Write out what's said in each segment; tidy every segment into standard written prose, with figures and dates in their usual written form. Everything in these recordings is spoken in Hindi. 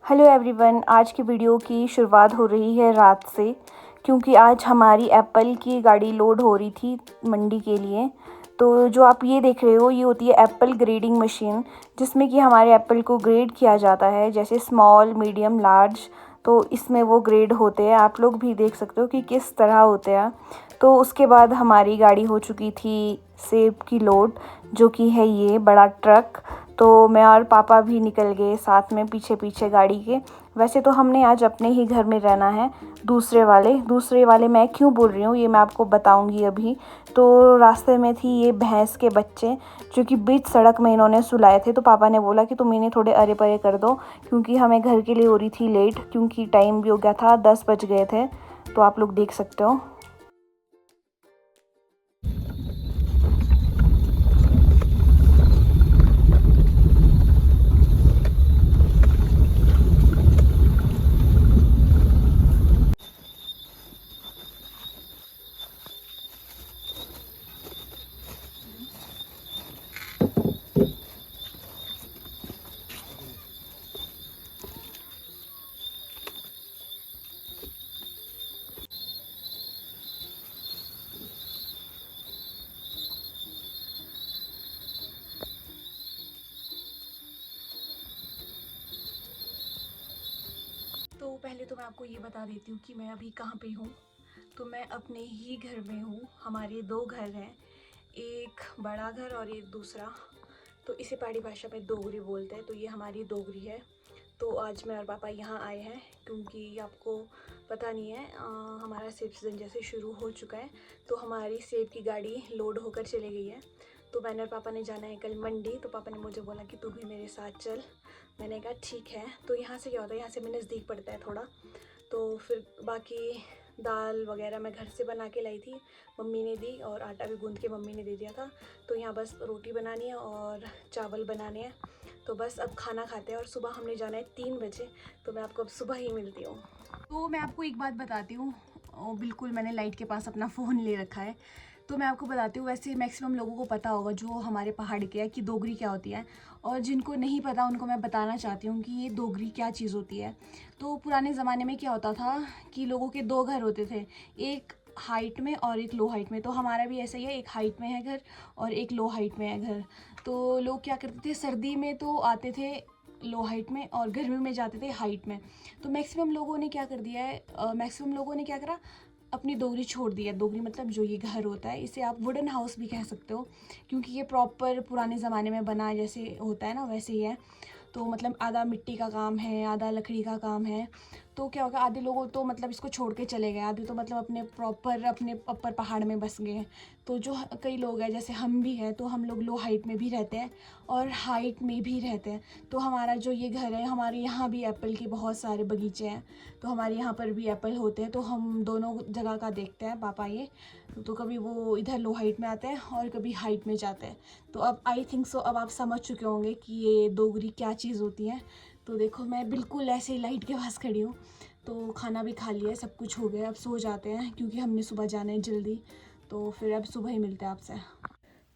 हेलो एवरीवन, आज की वीडियो की शुरुआत हो रही है रात से, क्योंकि आज हमारी एप्पल की गाड़ी लोड हो रही थी मंडी के लिए। तो जो आप ये देख रहे हो, ये होती है एप्पल ग्रेडिंग मशीन, जिसमें कि हमारे एप्पल को ग्रेड किया जाता है, जैसे स्मॉल, मीडियम, लार्ज। तो इसमें वो ग्रेड होते हैं, आप लोग भी देख सकते हो कि किस तरह होते हैं। तो उसके बाद हमारी गाड़ी हो चुकी थी सेब की लोड, जो कि है ये बड़ा ट्रक। तो मैं और पापा भी निकल गए साथ में पीछे पीछे गाड़ी के। वैसे तो हमने आज अपने ही घर में रहना है, दूसरे वाले मैं क्यों बोल रही हूँ ये मैं आपको बताऊँगी अभी। तो रास्ते में थी ये भैंस के बच्चे, जो कि बीच सड़क में इन्होंने सुलाए थे। तो पापा ने बोला कि तुम इन्हें थोड़े अरे परे कर दो, क्योंकि हमें घर के लिए हो रही थी लेट, क्योंकि टाइम भी हो गया था, 10 बज गए थे। तो आप लोग देख सकते हो। तो पहले तो मैं आपको ये बता देती हूँ कि मैं अभी कहाँ पे हूँ। तो मैं अपने ही घर में हूँ। हमारे दो घर हैं, एक बड़ा घर और एक दूसरा। तो इसे पहाड़ी भाषा में दोगरी बोलते हैं। तो ये हमारी दोगरी है। तो आज मैं और पापा यहाँ आए हैं, क्योंकि आपको पता नहीं है, हमारा सेब सीज़न जैसे शुरू हो चुका है। तो हमारी सेब की गाड़ी लोड होकर चली गई है। तो मैंने और पापा ने जाना है कल मंडी। तो पापा ने मुझे बोला कि तू भी मेरे साथ चल। मैंने कहा ठीक है। तो यहाँ से क्या होता है, यहाँ से मैं नज़दीक पड़ता है थोड़ा। तो फिर बाकी दाल वगैरह मैं घर से बना के लाई थी, मम्मी ने दी, और आटा भी गूंद के मम्मी ने दे दिया था। तो यहाँ बस रोटी बनानी है और चावल बनाने हैं। तो बस अब खाना खाते हैं, और सुबह हमने जाना है 3 बजे। तो मैं आपको अब सुबह ही मिलती हूँ। तो मैं आपको एक बात बताती हूँ, बिल्कुल मैंने लाइट के पास अपना फ़ोन ले रखा है। तो मैं आपको बताती हूँ, वैसे मैक्सिमम लोगों को पता होगा जो हमारे पहाड़ के है कि दोगरी क्या होती है, और जिनको नहीं पता उनको मैं बताना चाहती हूँ कि ये दोगरी क्या चीज़ होती है। तो पुराने ज़माने में क्या होता था कि लोगों के दो घर होते थे, एक हाइट में और एक लो हाइट में। तो हमारा भी ऐसा ही है, एक हाइट में है घर और एक लो हाइट में है घर। तो लोग क्या करते थे, सर्दी में तो आते थे लो हाइट में और गर्मी में जाते थे हाइट में। तो मैक्सिमम लोगों ने क्या कर दिया है, मैक्सिमम लोगों ने क्या करा, अपनी दोगरी छोड़ दी है। दोगरी मतलब जो ये घर होता है, इसे आप वुडन हाउस भी कह सकते हो, क्योंकि ये प्रॉपर पुराने ज़माने में बना जैसे होता है ना, वैसे ही है। तो मतलब आधा मिट्टी का काम है, आधा लकड़ी का काम है। तो क्या होगा, आधे लोग तो मतलब इसको छोड़ के चले गए, आधे तो मतलब अपने प्रॉपर अपने ऊपर पहाड़ में बस गए हैं। तो जो कई लोग हैं, जैसे हम भी हैं, तो हम लोग लो हाइट में भी रहते हैं और हाइट में भी रहते हैं। तो हमारा जो ये घर है, हमारे यहाँ भी एप्पल के बहुत सारे बगीचे हैं। तो हमारे यहाँ पर भी एप्पल होते हैं। तो हम दोनों जगह का देखते हैं पापा ये। तो कभी वो इधर लो हाइट में आते हैं और कभी हाइट में जाते हैं। तो अब आई थिंक सो अब आप समझ चुके होंगे कि ये दोगरी क्या चीज़ होती है। तो देखो, मैं बिल्कुल ऐसे ही लाइट के पास खड़ी हूँ। तो खाना भी खा लिया है, सब कुछ हो गया, अब सो जाते हैं, क्योंकि हमने सुबह जाना है जल्दी। तो फिर अब सुबह ही मिलते हैं आपसे।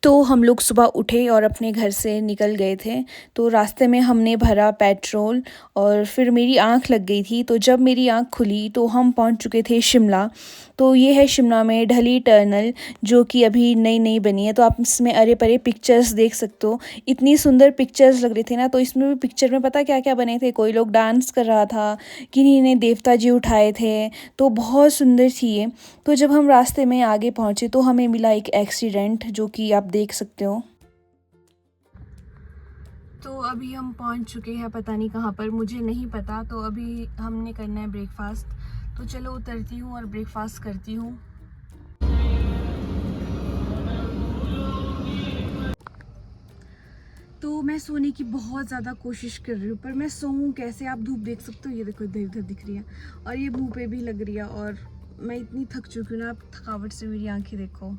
तो हम लोग सुबह उठे और अपने घर से निकल गए थे। तो रास्ते में हमने भरा पेट्रोल, और फिर मेरी आँख लग गई थी। तो जब मेरी आँख खुली तो हम पहुंच चुके थे शिमला। तो ये है शिमला में ढली टनल, जो कि अभी नई नई बनी है। तो आप इसमें अरे परे पिक्चर्स देख सकते हो, इतनी सुंदर पिक्चर्स लग रही थी ना। तो इसमें भी पिक्चर में पता क्या क्या बने थे, कोई लोग डांस कर रहा था, किन्हीं ने देवता जी उठाए थे। तो बहुत सुंदर थी ये। तो जब हम रास्ते में आगे पहुँचे तो हमें मिला एक एक्सीडेंट, जो कि आप देख सकते हो। तो अभी हम पहुंच चुके हैं, पता नहीं कहाँ पर, मुझे नहीं पता। तो अभी हमने करना है ब्रेकफास्ट। तो चलो उतरती हूँ और ब्रेकफास्ट करती हूँ। तो मैं सोने की बहुत ज़्यादा कोशिश कर रही हूँ, पर मैं सोऊं कैसे। आप धूप देख सकते हो, ये देखो इधर इधर दिख रही है, और ये मुँह पे भी लग रही है। और मैं इतनी थक चुकी हूँ ना, आप थकावट से मेरी आंखें देखो।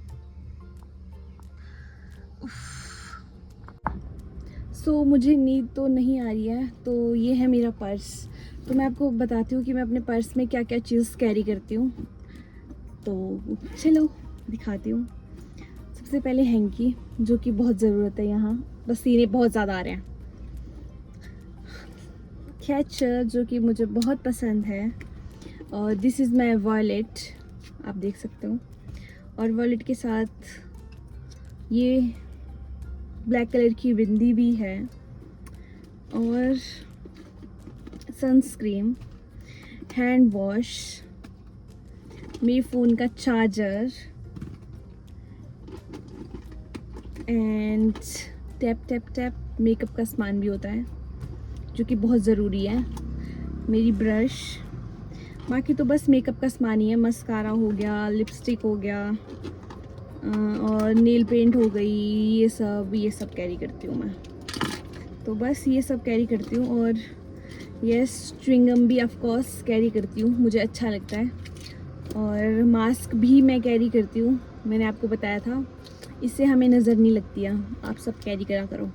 सो मुझे नींद तो नहीं आ रही है। तो ये है मेरा पर्स। तो मैं आपको बताती हूँ कि मैं अपने पर्स में क्या क्या चीज़ कैरी करती हूँ। तो चलो दिखाती हूँ। सबसे पहले हैंकी, जो कि बहुत ज़रूरत है यहाँ, पसीने बहुत ज़्यादा आ रहे हैं। कैचर जो कि मुझे बहुत पसंद है, और दिस इज़ माई वॉलेट, आप देख सकते हो। और वॉलेट के साथ ये ब्लैक कलर की बिंदी भी है, और सनस्क्रीन, हैंड वॉश, मेरे फ़ोन का charger and tap tap tap makeup का सामान भी होता है जो कि बहुत ज़रूरी है, मेरी ब्रश। बाकी तो बस मेकअप का सामान ही है, मस्कारा हो गया, लिपस्टिक हो गया, और नेल पेंट हो गई, ये सब कैरी करती हूँ मैं। तो बस ये सब कैरी करती हूँ, और यस च्युइंगम भी ऑफ कोर्स कैरी करती हूँ, मुझे अच्छा लगता है। और मास्क भी मैं कैरी करती हूँ, मैंने आपको बताया था, इससे हमें नज़र नहीं लगती है, आप सब कैरी करा करो।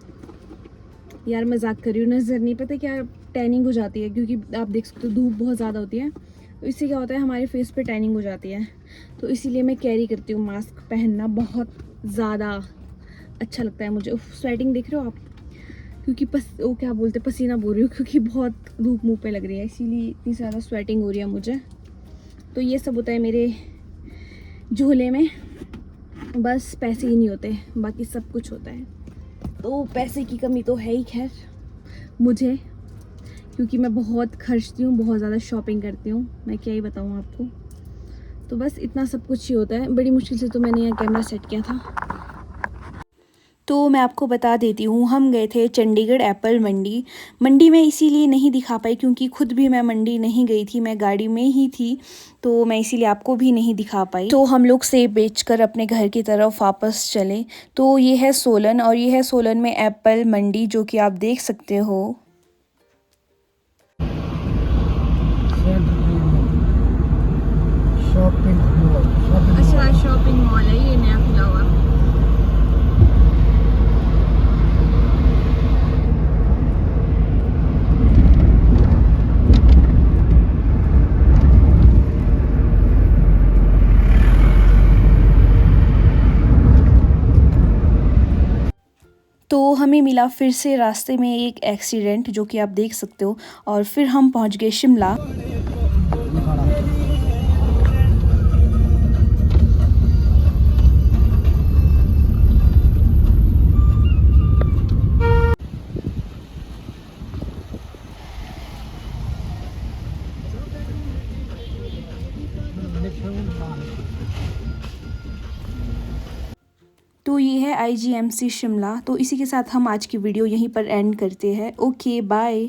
यार मजाक कर रही हूँ, नज़र नहीं, पता क्या टैनिंग हो जाती है, क्योंकि आप देख सकते हो धूप बहुत ज़्यादा होती है, तो इससे क्या होता है हमारे फेस पे टैनिंग हो जाती है, तो इसीलिए मैं कैरी करती हूँ। मास्क पहनना बहुत ज़्यादा अच्छा लगता है मुझे। स्वेटिंग देख रहे हो आप, क्योंकि वो क्या बोलते हैं, पसीना बोल रही हूँ, क्योंकि बहुत धूप मुँह पे लग रही है, इसीलिए इतनी ज़्यादा स्वेटिंग हो रही है मुझे। तो ये सब होता है मेरे झोले में, बस पैसे ही नहीं होते, बाकी सब कुछ होता है। तो पैसे की कमी तो है ही खैर मुझे, क्योंकि मैं बहुत खर्चती हूँ, बहुत ज़्यादा शॉपिंग करती हूँ, मैं क्या ही बताऊँ आपको। तो बस इतना सब कुछ ही होता है। बड़ी मुश्किल से तो मैंने यहाँ कैमरा सेट किया था। तो मैं आपको बता देती हूँ, हम गए थे चंडीगढ़ एप्पल मंडी में इसीलिए नहीं दिखा पाई क्योंकि खुद भी मैं मंडी नहीं गई थी, मैं गाड़ी में ही थी, तो मैं इसीलिए आपको भी नहीं दिखा पाई। तो हम लोग सेब बेचकर अपने घर की तरफ वापस चले। तो ये है सोलन, और ये है सोलन में एप्पल मंडी जो कि आप देख सकते हो। अच्छा, शॉपिंग मॉल है ये, नया खुला हुआ। तो हमें मिला फिर से रास्ते में एक एक्सीडेंट जो कि आप देख सकते हो, और फिर हम पहुंच गए शिमला। तो ये है IGMC शिमला। तो इसी के साथ हम आज की वीडियो यहीं पर एंड करते हैं। Okay bye.